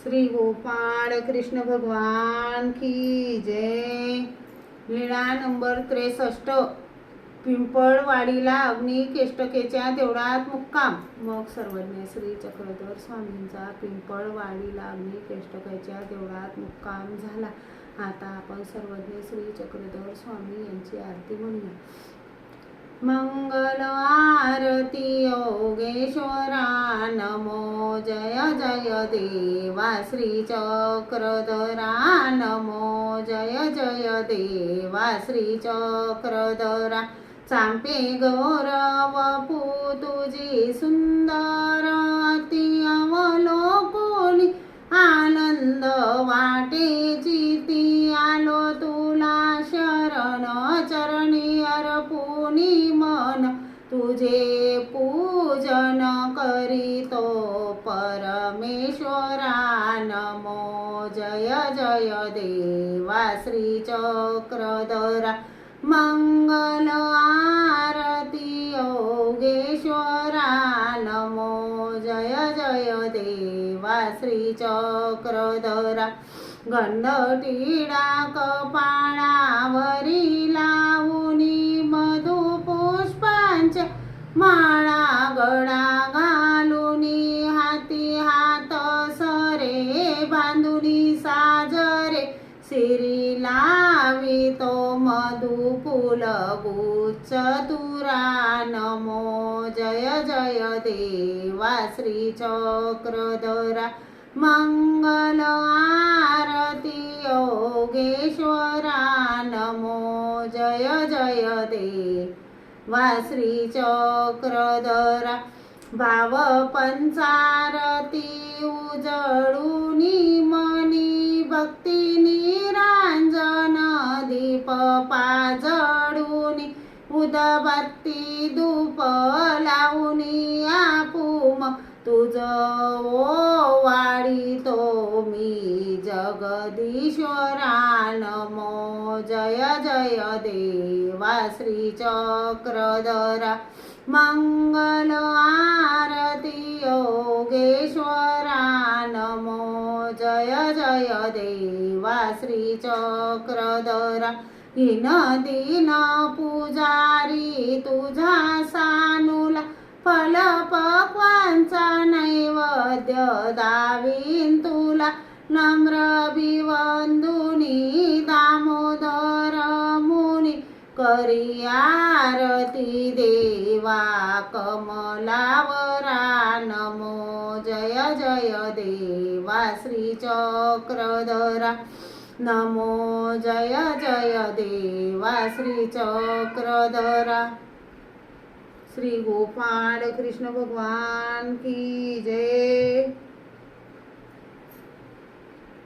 श्री गोपाळ कृष्ण भगवान की जय। लीळा नंबर 63। पिंपळवाडीला अग्नी केष्टकेच्या देवळात मुक्काम। मग सर्वज्ञ श्री चक्रधर स्वामींचा पिंपळवाडीला अग्नी केष्टकेच्या देवळात मुक्काम झाला। आता आपण सर्वज्ञ श्री चक्रधर स्वामी यांची आरती म्हणूया। मंगल आरती योगेश्वरा नमो जय जय देवा श्री चक्रधरा नमो जय जय देवा श्री चक्रधरा। चांपे गौरव तुझी सुंदर अति अवलोकोनी आनंद वाटे चिती आलो तुला शरण चरणी अर्पुनी मन तुझे पूजन करीतो परमेश्वरा नमो जय जय देवा श्री चक्रधरा। मंगल आरती योगेश्वरा नमो जय जय देवा श्री चक्रधरा। गंधटिळा कपाळावरी लावूनी मधु पुष्पांच्या माळा गळा घालूनी हाती हात सरे बांधुनी साजरे सिरी लावितो मधु फुल गुच्छ तुरा नमो जय जय देवा श्री चक्रधरा। मंगल आरती योगेश्वरा नमो जय जय देवा श्री चक्रधरा। भाव पंचारती उजळूनी मनी भक्ती निरांजन दीप पाजळूनी उदबत्ती धूप लावूनी आपुम तुझ वाढितो मी जगदीश्वरा नमो जय जय देवा श्री चक्रधरा। मंगल आरती योगेश्वरा नमो जय जय देवा श्री चक्रधरा। हीन दीन पुजारी तुझा सानुला फल पक्वांचा नैवेद्य दावीन तुला नम्र भिवंदुनी दामोदर मुनी करी आरती देवा कमलावरा नमो जय जय देवा श्री चक्रधरा। नमो जय जय देवा श्री चक्रधरा। श्री गोपाळ कृष्ण भगवान की जय।